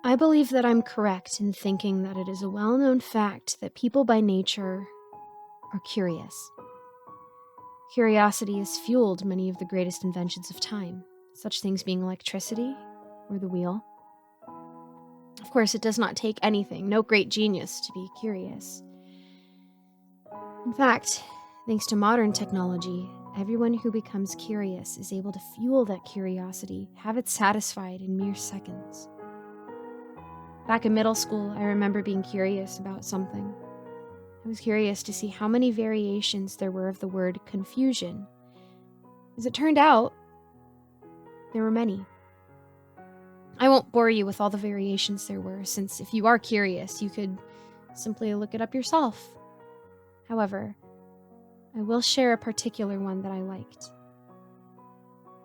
I believe that I'm correct in thinking that it is a well-known fact that people by nature are curious. Curiosity has fueled many of the greatest inventions of time, such things being electricity or the wheel. Of course, it does not take anything, no great genius, to be curious. In fact, thanks to modern technology, everyone who becomes curious is able to fuel that curiosity, have it satisfied in mere seconds. Back in middle school, I remember being curious about something. I was curious to see how many variations there were of the word confusion. As it turned out, there were many. I won't bore you with all the variations there were, since if you are curious, you could simply look it up yourself. However, I will share a particular one that I liked.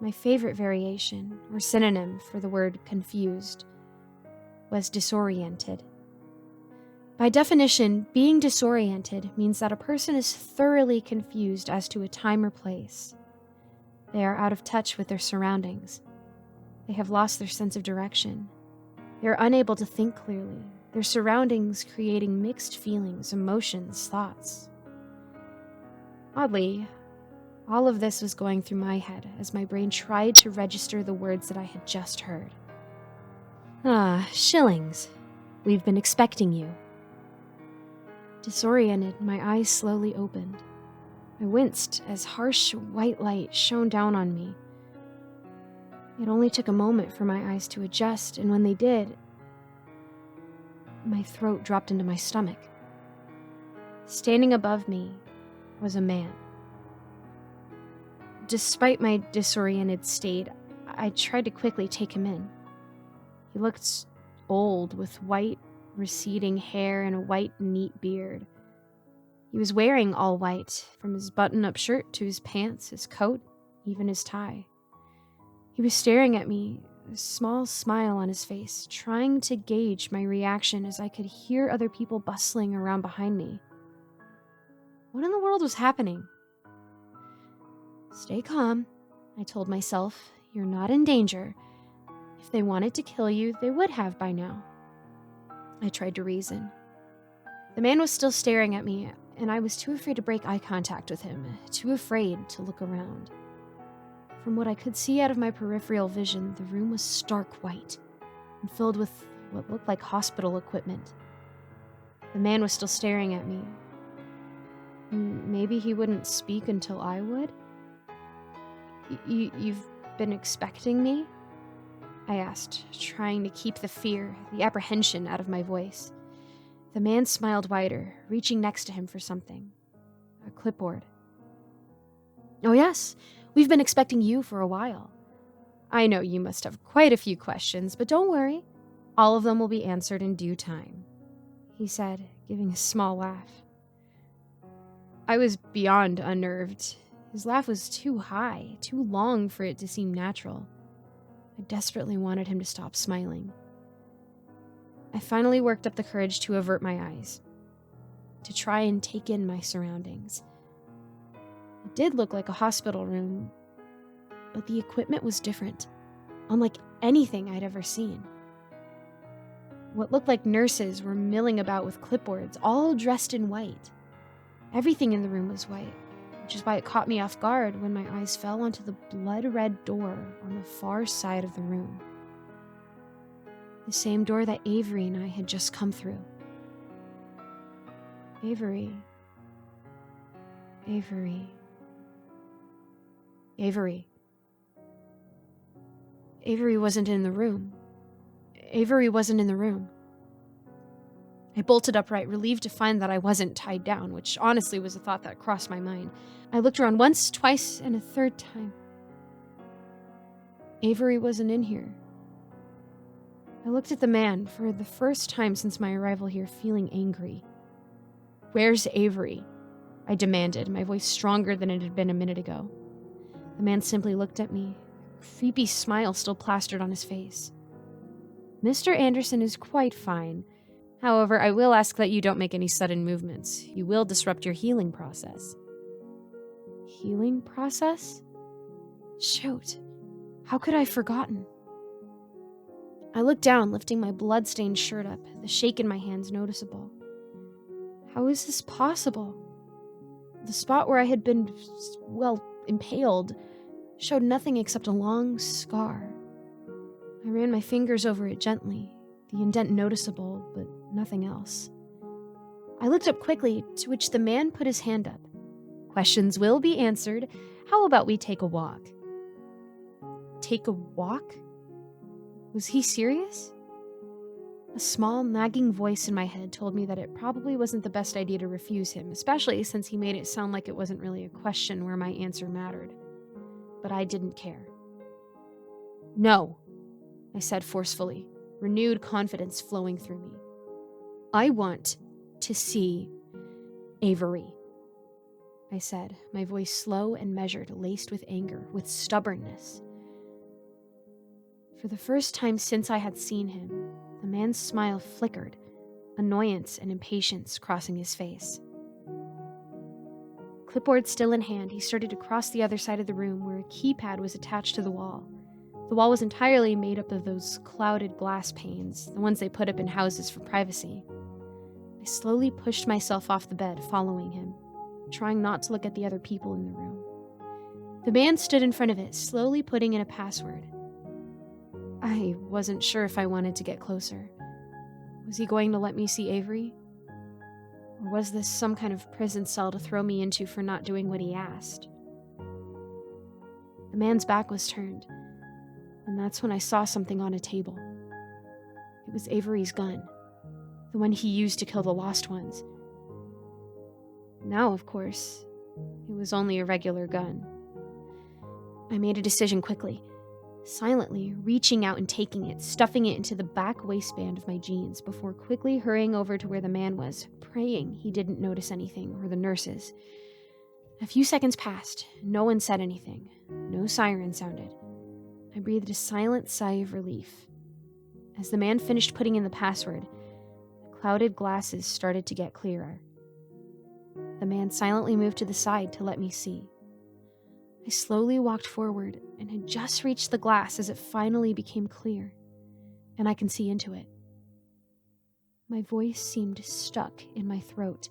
My favorite variation, or synonym for the word confused, was disoriented. By definition, being disoriented means that a person is thoroughly confused as to a time or place. They are out of touch with their surroundings. They have lost their sense of direction. They are unable to think clearly, their surroundings creating mixed feelings, emotions, thoughts. Oddly, all of this was going through my head as my brain tried to register the words that I had just heard. Ah, shillings. We've been expecting you. Disoriented, my eyes slowly opened. I winced as harsh white light shone down on me. It only took a moment for my eyes to adjust, and when they did, my throat dropped into my stomach. Standing above me was a man. Despite my disoriented state, I tried to quickly take him in. He looked old, with white, receding hair and a white, neat beard. He was wearing all white, from his button-up shirt to his pants, his coat, even his tie. He was staring at me, a small smile on his face, trying to gauge my reaction as I could hear other people bustling around behind me. What in the world was happening? Stay calm, I told myself. You're not in danger. If they wanted to kill you, they would have by now. I tried to reason. The man was still staring at me, and I was too afraid to break eye contact with him, too afraid to look around. From what I could see out of my peripheral vision, the room was stark white and filled with what looked like hospital equipment. The man was still staring at me. Maybe he wouldn't speak until I would? You've been expecting me? I asked, trying to keep the fear, the apprehension out of my voice. The man smiled wider, reaching next to him for something. A clipboard. Oh yes, we've been expecting you for a while. I know you must have quite a few questions, but don't worry. All of them will be answered in due time, he said, giving a small laugh. I was beyond unnerved. His laugh was too high, too long for it to seem natural. I desperately wanted him to stop smiling. I finally worked up the courage to avert my eyes, to try and take in my surroundings. It did look like a hospital room, but the equipment was different, unlike anything I'd ever seen. What looked like nurses were milling about with clipboards, all dressed in white. Everything in the room was white, which is why it caught me off guard when my eyes fell onto the blood-red door on the far side of the room. The same door that Avery and I had just come through. Avery. Avery. Avery. Avery wasn't in the room. Avery wasn't in the room. I bolted upright, relieved to find that I wasn't tied down, which honestly was a thought that crossed my mind. I looked around once, twice, and a third time. Avery wasn't in here. I looked at the man, for the first time since my arrival here, feeling angry. Where's Avery? I demanded, my voice stronger than it had been a minute ago. The man simply looked at me, a creepy smile still plastered on his face. Mr. Anderson is quite fine. However, I will ask that you don't make any sudden movements. You will disrupt your healing process. Healing process? Shoot, how could I have forgotten? I looked down, lifting my blood-stained shirt up, the shake in my hands noticeable. How is this possible? The spot where I had been, impaled showed nothing except a long scar. I ran my fingers over it gently, the indent noticeable, but nothing else. I looked up quickly, to which the man put his hand up. Questions will be answered. How about we take a walk? Take a walk? Was he serious? A small, nagging voice in my head told me that it probably wasn't the best idea to refuse him, especially since he made it sound like it wasn't really a question where my answer mattered. But I didn't care. No, I said forcefully, renewed confidence flowing through me. I want to see Avery, I said, my voice slow and measured, laced with anger, with stubbornness. For the first time since I had seen him, the man's smile flickered, annoyance and impatience crossing his face. Clipboard still in hand, he started to cross the other side of the room where a keypad was attached to the wall. The wall was entirely made up of those clouded glass panes, the ones they put up in houses for privacy. I slowly pushed myself off the bed, following him, trying not to look at the other people in the room. The man stood in front of it, slowly putting in a password. I wasn't sure if I wanted to get closer. Was he going to let me see Avery? Or was this some kind of prison cell to throw me into for not doing what he asked? The man's back was turned, and that's when I saw something on a table. It was Avery's gun, the one he used to kill the lost ones. Now, of course, it was only a regular gun. I made a decision quickly, silently reaching out and taking it, stuffing it into the back waistband of my jeans before quickly hurrying over to where the man was, praying he didn't notice anything, or the nurses. A few seconds passed. No one said anything. No siren sounded. I breathed a silent sigh of relief. As the man finished putting in the password, the clouded glasses started to get clearer. The man silently moved to the side to let me see. I slowly walked forward and had just reached the glass as it finally became clear, and I can see into it. My voice seemed stuck in my throat.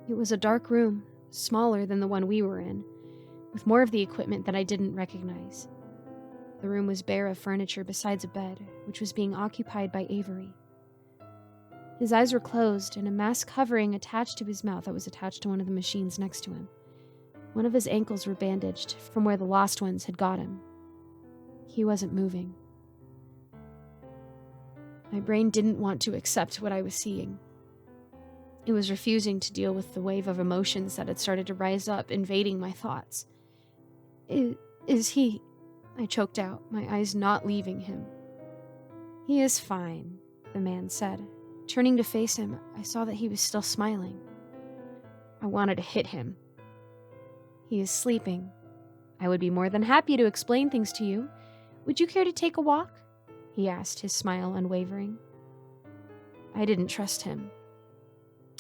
It was a dark room, smaller than the one we were in, with more of the equipment that I didn't recognize. The room was bare of furniture besides a bed, which was being occupied by Avery. His eyes were closed, and a mask covering attached to his mouth that was attached to one of the machines next to him. One of his ankles were bandaged from where the lost ones had got him. He wasn't moving. My brain didn't want to accept what I was seeing. It was refusing to deal with the wave of emotions that had started to rise up, invading my thoughts. Is he? I choked out, my eyes not leaving him. He is fine, the man said. Turning to face him, I saw that he was still smiling. I wanted to hit him. He is sleeping. I would be more than happy to explain things to you. Would you care to take a walk? He asked, his smile unwavering. I didn't trust him.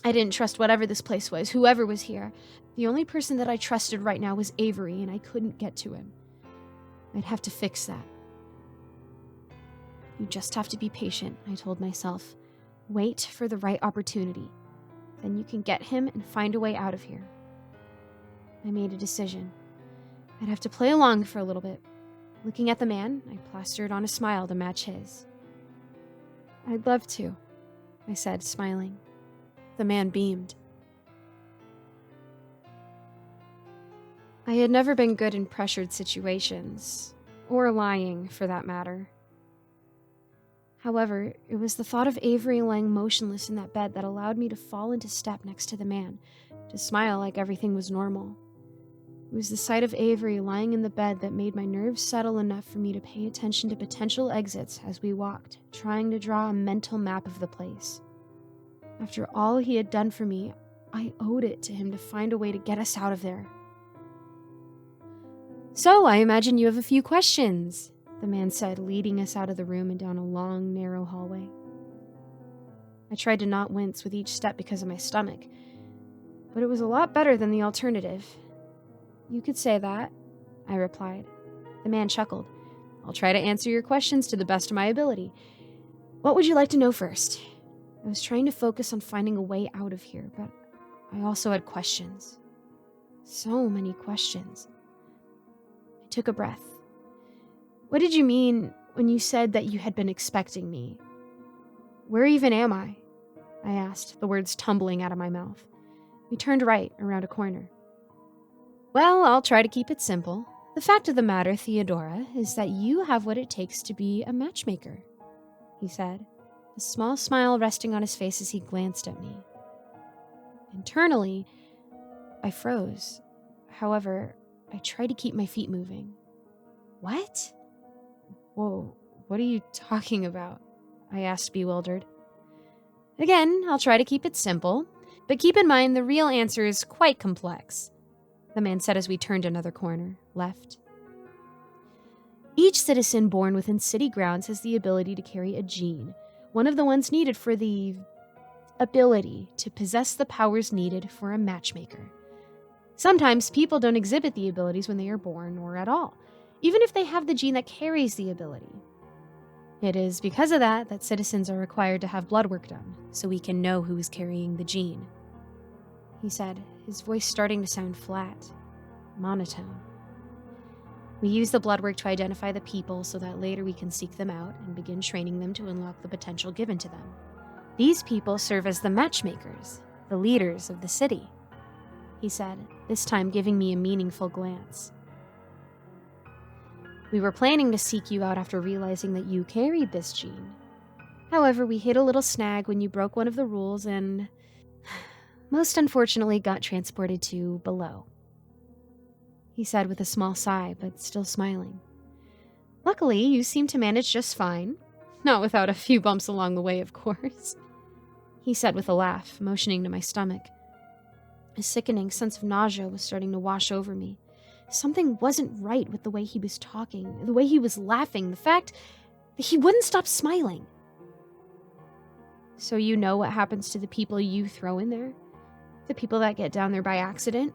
I didn't trust whatever this place was, whoever was here. The only person that I trusted right now was Avery, and I couldn't get to him. I'd have to fix that. You just have to be patient, I told myself. Wait for the right opportunity. Then you can get him and find a way out of here. I made a decision. I'd have to play along for a little bit. Looking at the man, I plastered on a smile to match his. I'd love to, I said, smiling. The man beamed. I had never been good in pressured situations, or lying for that matter. However, it was the thought of Avery lying motionless in that bed that allowed me to fall into step next to the man, to smile like everything was normal. It was the sight of Avery lying in the bed that made my nerves settle enough for me to pay attention to potential exits as we walked, trying to draw a mental map of the place. After all he had done for me, I owed it to him to find a way to get us out of there. So, I imagine you have a few questions, the man said, leading us out of the room and down a long, narrow hallway. I tried to not wince with each step because of my stomach, but it was a lot better than the alternative. You could say that, I replied. The man chuckled. I'll try to answer your questions to the best of my ability. What would you like to know first? I was trying to focus on finding a way out of here, but I also had questions. So many questions. I took a breath. What did you mean when you said that you had been expecting me? Where even am I? I asked, the words tumbling out of my mouth. We turned right around a corner. Well, I'll try to keep it simple. The fact of the matter, Theodora, is that you have what it takes to be a matchmaker, he said, a small smile resting on his face as he glanced at me. Internally, I froze. However, I tried to keep my feet moving. What? Whoa, what are you talking about? I asked, bewildered. Again, I'll try to keep it simple, but keep in mind the real answer is quite complex, the man said as we turned another corner, left. Each citizen born within city grounds has the ability to carry a gene, one of the ones needed for the ability to possess the powers needed for a matchmaker. Sometimes people don't exhibit the abilities when they are born or at all, even if they have the gene that carries the ability. It is because of that citizens are required to have blood work done, so we can know who is carrying the gene, he said, his voice starting to sound flat, monotone. We use the blood work to identify the people so that later we can seek them out and begin training them to unlock the potential given to them. These people serve as the matchmakers, the leaders of the city, he said, this time giving me a meaningful glance. We were planning to seek you out after realizing that you carried this gene. However, we hit a little snag when you broke one of the rules and, most unfortunately, got transported to below, he said with a small sigh, but still smiling. Luckily, you seem to manage just fine. Not without a few bumps along the way, of course, he said with a laugh, motioning to my stomach. A sickening sense of nausea was starting to wash over me. Something wasn't right with the way he was talking, the way he was laughing, the fact that he wouldn't stop smiling. So you know what happens to the people you throw in there? The people that get down there by accident?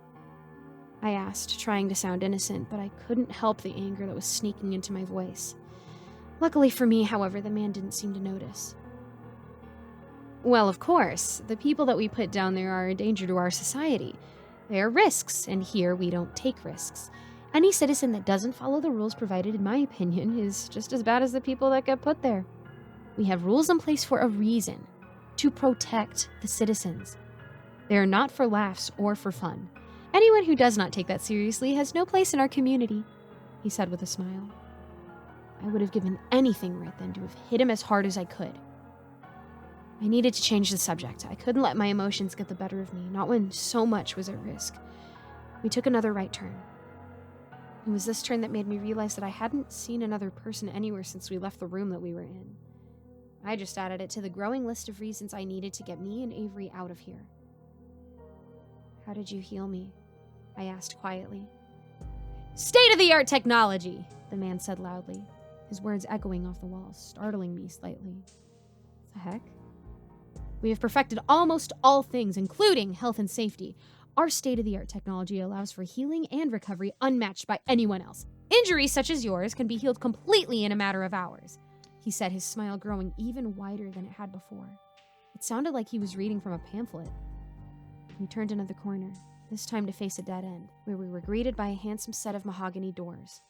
I asked, trying to sound innocent, but I couldn't help the anger that was sneaking into my voice. Luckily for me, however, the man didn't seem to notice. Well, of course, the people that we put down there are a danger to our society. They are risks, and here we don't take risks. Any citizen that doesn't follow the rules provided, in my opinion, is just as bad as the people that get put there. We have rules in place for a reason, to protect the citizens. They are not for laughs or for fun. Anyone who does not take that seriously has no place in our community, he said with a smile. I would have given anything right then to have hit him as hard as I could. I needed to change the subject. I couldn't let my emotions get the better of me, not when so much was at risk. We took another right turn. It was this turn that made me realize that I hadn't seen another person anywhere since we left the room that we were in. I just added it to the growing list of reasons I needed to get me and Avery out of here. How did you heal me? I asked quietly. State-of-the-art technology, the man said loudly, his words echoing off the walls, startling me slightly. What the heck? We have perfected almost all things, including health and safety. Our state-of-the-art technology allows for healing and recovery unmatched by anyone else. Injuries such as yours can be healed completely in a matter of hours, he said, his smile growing even wider than it had before. It sounded like he was reading from a pamphlet. We turned another corner, this time to face a dead end, where we were greeted by a handsome set of mahogany doors.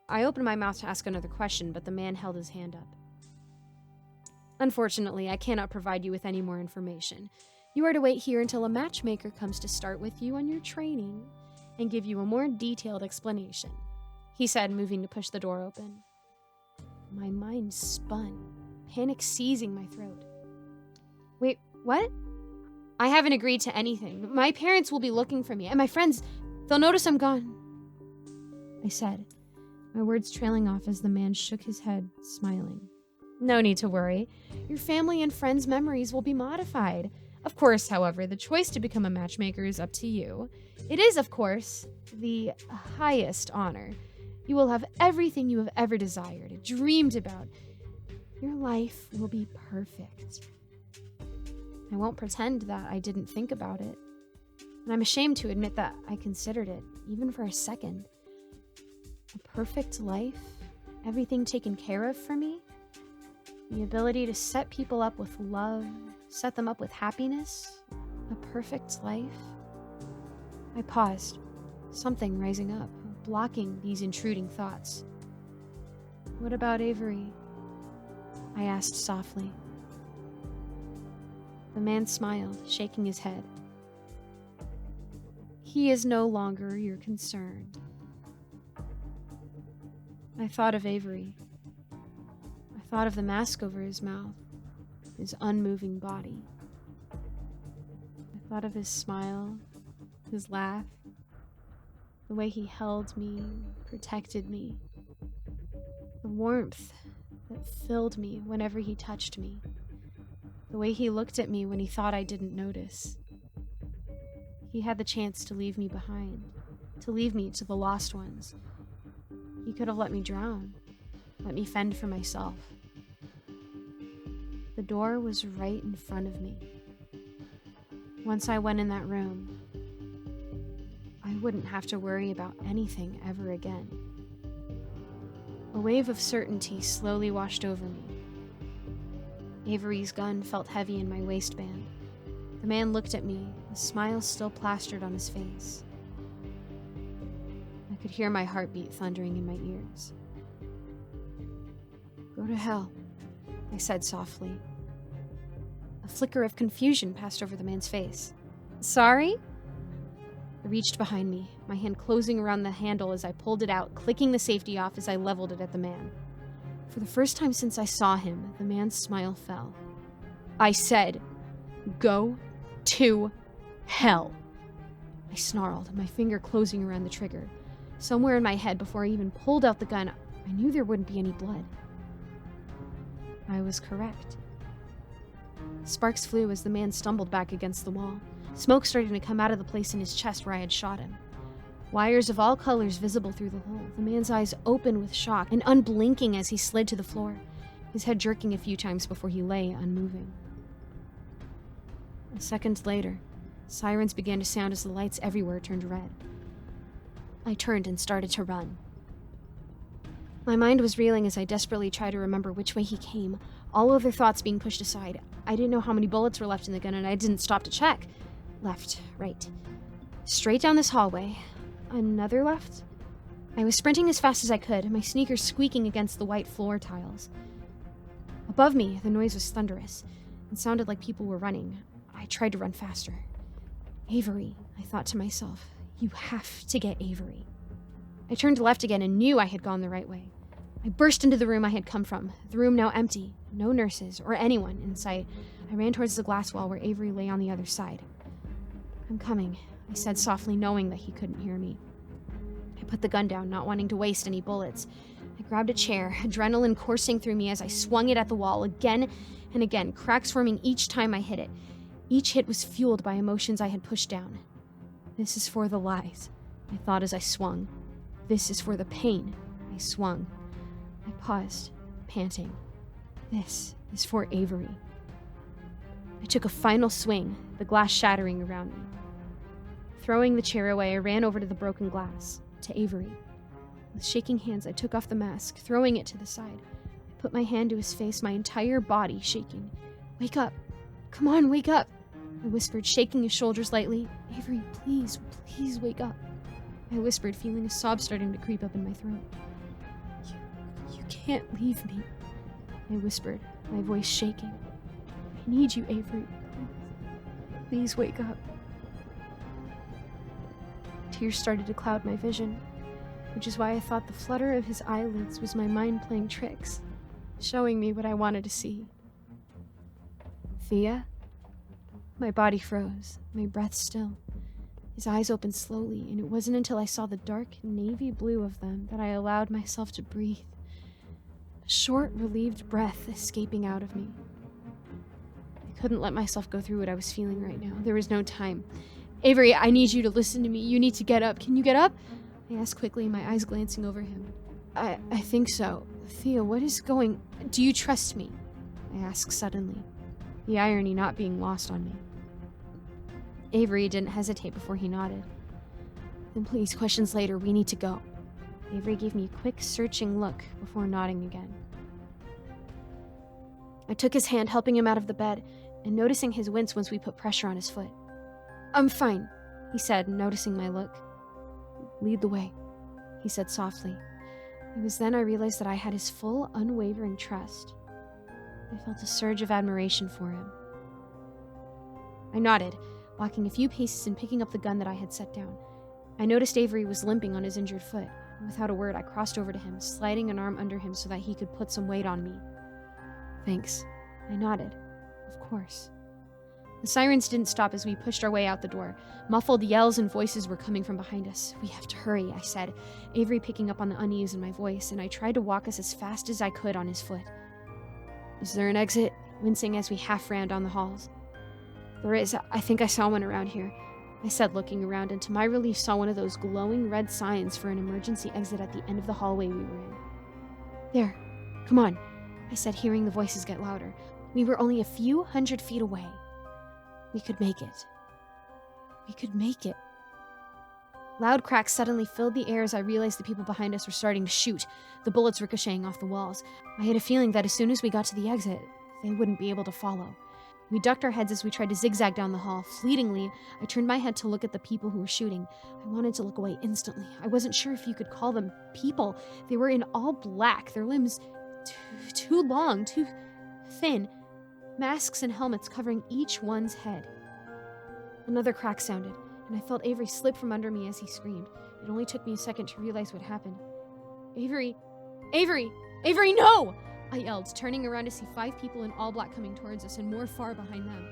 I opened my mouth to ask another question, but the man held his hand up. Unfortunately, I cannot provide you with any more information. You are to wait here until a matchmaker comes to start with you on your training and give you a more detailed explanation, he said, moving to push the door open. My mind spun, panic seizing my throat. Wait, what? I haven't agreed to anything. My parents will be looking for me, and my friends, they'll notice I'm gone, I said, my words trailing off as the man shook his head, smiling. No need to worry. Your family and friends' memories will be modified. Of course, however, the choice to become a matchmaker is up to you. It is, of course, the highest honor. You will have everything you have ever desired, dreamed about. Your life will be perfect. I won't pretend that I didn't think about it. And I'm ashamed to admit that I considered it, even for a second. A perfect life everything taken care of for me, the ability to set people up with love, set them up with happiness, a perfect life. I paused, something rising up, blocking these intruding thoughts. What about Avery? I asked softly. The man smiled, shaking his head. He is no longer your concern. I thought of Avery. I thought of the mask over his mouth, his unmoving body. I thought of his smile, his laugh, the way he held me, protected me, the warmth that filled me whenever he touched me, the way he looked at me when he thought I didn't notice. He had the chance to leave me behind, to leave me to the lost ones. He could have let me drown, let me fend for myself. The door was right in front of me. Once I went in that room, I wouldn't have to worry about anything ever again. A wave of certainty slowly washed over me. Avery's gun felt heavy in my waistband. The man looked at me, a smile still plastered on his face. I could hear my heartbeat thundering in my ears. Go to hell, I said softly. A flicker of confusion passed over the man's face. Sorry? I reached behind me, my hand closing around the handle as I pulled it out, clicking the safety off as I leveled it at the man. For the first time since I saw him, the man's smile fell. I said, go to hell. I snarled, my finger closing around the trigger. Somewhere in my head, before I even pulled out the gun, I knew there wouldn't be any blood. I was correct. Sparks flew as the man stumbled back against the wall, smoke starting to come out of the place in his chest where I had shot him. Wires of all colors visible through the hole, the man's eyes open with shock and unblinking as he slid to the floor, his head jerking a few times before he lay unmoving. A second later, sirens began to sound as the lights everywhere turned red. I turned and started to run. My mind was reeling as I desperately tried to remember which way he came, all other thoughts being pushed aside. I didn't know how many bullets were left in the gun, and I didn't stop to check. Left, right. Straight down this hallway. Another left? I was sprinting as fast as I could, my sneakers squeaking against the white floor tiles. Above me, the noise was thunderous. It sounded like people were running. I tried to run faster. Avery, I thought to myself. You have to get Avery. I turned left again and knew I had gone the right way. I burst into the room I had come from, the room now empty, no nurses or anyone in sight. I ran towards the glass wall where Avery lay on the other side. I'm coming, I said softly, knowing that he couldn't hear me. I put the gun down, not wanting to waste any bullets. I grabbed a chair, adrenaline coursing through me as I swung it at the wall again and again, cracks forming each time I hit it. Each hit was fueled by emotions I had pushed down. This is for the lies, I thought as I swung. This is for the pain, I swung. I paused, panting. This is for Avery. I took a final swing, the glass shattering around me. Throwing the chair away, I ran over to the broken glass, to Avery. With shaking hands, I took off the mask, throwing it to the side. I put my hand to his face, my entire body shaking. Wake up. Come on, wake up. I whispered, shaking his shoulders lightly. Avery, please, please wake up. I whispered, feeling a sob starting to creep up in my throat. You can't leave me, I whispered, my voice shaking. I need you, Avery. Please wake up. Tears started to cloud my vision, which is why I thought the flutter of his eyelids was my mind playing tricks, showing me what I wanted to see. Thea? My body froze, my breath still. His eyes opened slowly, and it wasn't until I saw the dark navy blue of them that I allowed myself to breathe. A short, relieved breath escaping out of me. I couldn't let myself go through what I was feeling right now. There was no time. Avery, I need you to listen to me. You need to get up. Can you get up? I asked quickly, my eyes glancing over him. I think so. Thea, what is going... Do you trust me? I asked suddenly, the irony not being lost on me. Avery didn't hesitate before he nodded. Then please, questions later, we need to go. Avery gave me a quick, searching look before nodding again. I took his hand, helping him out of the bed, and noticing his wince once we put pressure on his foot. "I'm fine," he said, noticing my look. "Lead the way," he said softly. It was then I realized that I had his full, unwavering trust. I felt a surge of admiration for him. I nodded, walking a few paces and picking up the gun that I had set down. I noticed Avery was limping on his injured foot. Without a word, I crossed over to him, sliding an arm under him so that he could put some weight on me. "Thanks." I nodded. Of course. The sirens didn't stop as we pushed our way out the door. Muffled yells and voices were coming from behind us. "We have to hurry," I said, Avery picking up on the unease in my voice, and I tried to walk us as fast as I could on his foot. "Is there an exit?" wincing as we half ran down the halls. "There is. I think I saw one around here," I said, looking around, and to my relief saw one of those glowing red signs for an emergency exit at the end of the hallway we were in. "There. Come on," I said, hearing the voices get louder. We were only a few 100 feet away. We could make it. We could make it. Loud cracks suddenly filled the air as I realized the people behind us were starting to shoot, the bullets ricocheting off the walls. I had a feeling that as soon as we got to the exit, they wouldn't be able to follow. We ducked our heads as we tried to zigzag down the hall. Fleetingly, I turned my head to look at the people who were shooting. I wanted to look away instantly. I wasn't sure if you could call them people. They were in all black, their limbs too long, too thin, masks and helmets covering each one's head. Another crack sounded, and I felt Avery slip from under me as he screamed. It only took me a second to realize what happened. "Avery! Avery! Avery, no!" I yelled, turning around to see 5 people in all black coming towards us and more far behind them.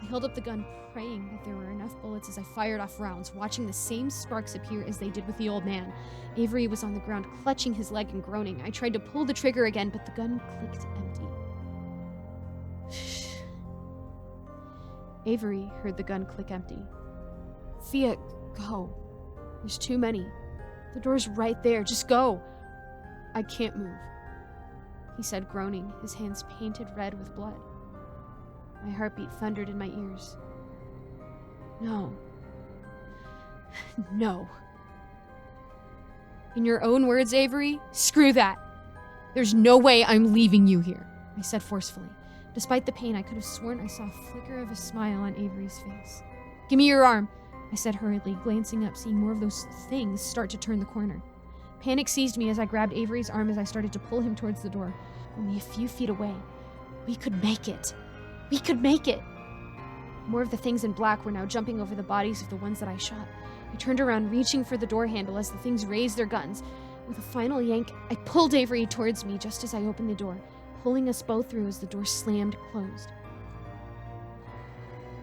I held up the gun, praying that there were enough bullets as I fired off rounds, watching the same sparks appear as they did with the old man. Avery was on the ground, clutching his leg and groaning. I tried to pull the trigger again, but the gun clicked empty. Shh. Avery heard the gun click empty. "Fia, go. There's too many. The door's right there. Just go." "I can't move," he said, groaning, his hands painted red with blood. My heartbeat thundered in my ears. "No. No." "In your own words, Avery, screw that. There's no way I'm leaving you here," I said forcefully. Despite the pain, I could have sworn I saw a flicker of a smile on Avery's face. "Give me your arm," I said hurriedly, glancing up, seeing more of those things start to turn the corner. Panic seized me as I grabbed Avery's arm as I started to pull him towards the door. Only a few feet away. We could make it. We could make it. More of the things in black were now jumping over the bodies of the ones that I shot. I turned around, reaching for the door handle as the things raised their guns. With a final yank, I pulled Avery towards me just as I opened the door, pulling us both through as the door slammed closed.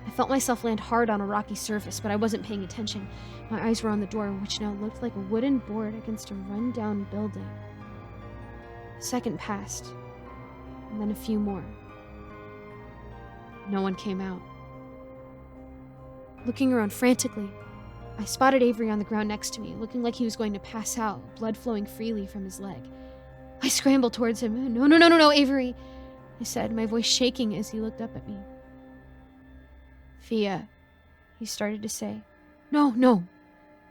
I felt myself land hard on a rocky surface, but I wasn't paying attention. My eyes were on the door, which now looked like a wooden board against a run-down building. A second passed, and then a few more. No one came out. Looking around frantically, I spotted Avery on the ground next to me, looking like he was going to pass out, blood flowing freely from his leg. I scrambled towards him. No, Avery," I said, my voice shaking as he looked up at me. "Fia," he started to say. No,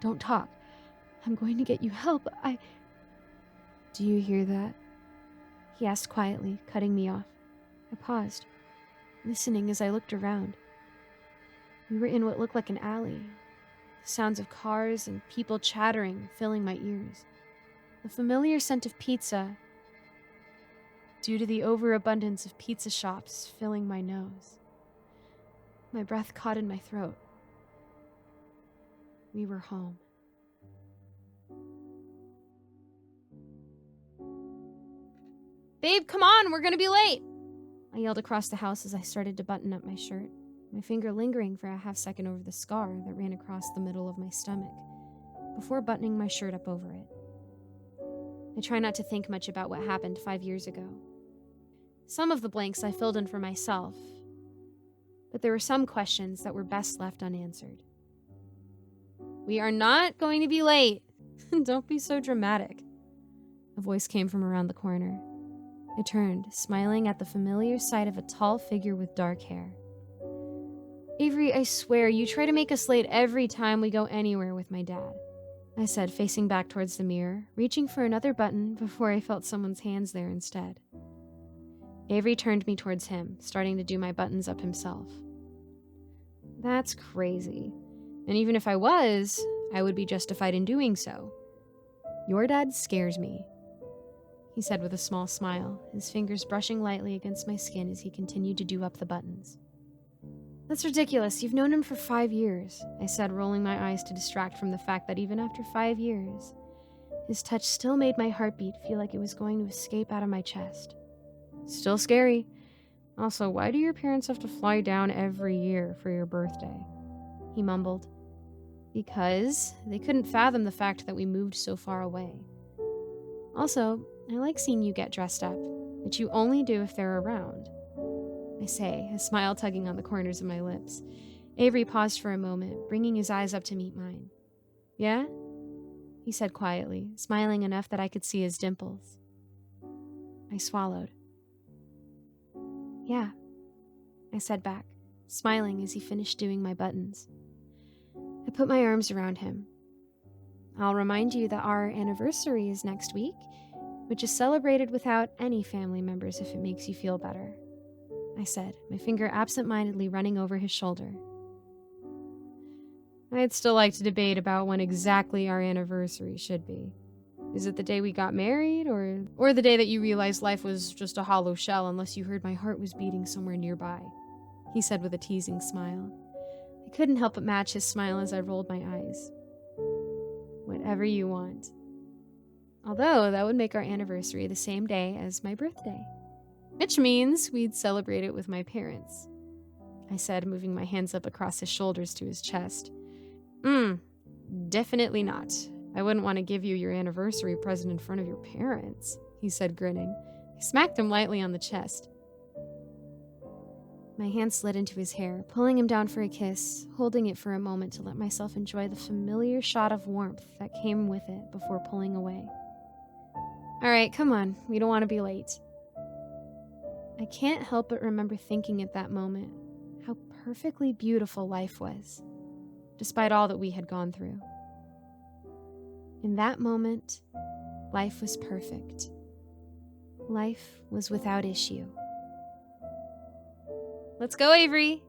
don't talk. I'm going to get you help. Do you hear that?" he asked quietly, cutting me off. I paused, listening as I looked around. We were in what looked like an alley, the sounds of cars and people chattering filling my ears. The familiar scent of pizza, due to the overabundance of pizza shops, filling my nose. My breath caught in my throat. We were home. "Babe, come on, we're gonna be late!" I yelled across the house as I started to button up my shirt, my finger lingering for a half second over the scar that ran across the middle of my stomach, before buttoning my shirt up over it. I try not to think much about what happened 5 years ago. Some of the blanks I filled in for myself, but there were some questions that were best left unanswered. "We are not going to be late. Don't be so dramatic." A voice came from around the corner. I turned, smiling at the familiar sight of a tall figure with dark hair. "Avery, I swear, you try to make us late every time we go anywhere with my dad." I said, facing back towards the mirror, reaching for another button before I felt someone's hands there instead. Avery turned me towards him, starting to do my buttons up himself. That's crazy. And even if I was, I would be justified in doing so. Your dad scares me, he said with a small smile, his fingers brushing lightly against my skin as he continued to do up the buttons. That's ridiculous. You've known him for 5 years, I said, rolling my eyes to distract from the fact that even after 5 years, his touch still made my heartbeat feel like it was going to escape out of my chest. Still scary. Also, why do your parents have to fly down every year for your birthday? He mumbled. Because they couldn't fathom the fact that we moved so far away. Also, I like seeing you get dressed up, which you only do if they're around. I say, a smile tugging on the corners of my lips. Avery paused for a moment, bringing his eyes up to meet mine. Yeah? He said quietly, smiling enough that I could see his dimples. I swallowed. Yeah, I said back, smiling as he finished doing my buttons. I put my arms around him. I'll remind you that our anniversary is next week, which is celebrated without any family members if it makes you feel better, I said, my finger absent-mindedly running over his shoulder. I'd still like to debate about when exactly our anniversary should be. Is it the day we got married, or the day that you realized life was just a hollow shell unless you heard my heart was beating somewhere nearby? He said with a teasing smile. I couldn't help but match his smile as I rolled my eyes. Whatever you want. Although that would make our anniversary the same day as my birthday, which means we'd celebrate it with my parents, I said, moving my hands up across his shoulders to his chest. Definitely not. I wouldn't want to give you your anniversary present in front of your parents, he said, grinning. I smacked him lightly on the chest. My hand slid into his hair, pulling him down for a kiss, holding it for a moment to let myself enjoy the familiar shot of warmth that came with it before pulling away. All right, come on. We don't want to be late. I can't help but remember thinking at that moment how perfectly beautiful life was, despite all that we had gone through. In that moment, life was perfect. Life was without issue. Let's go, Avery!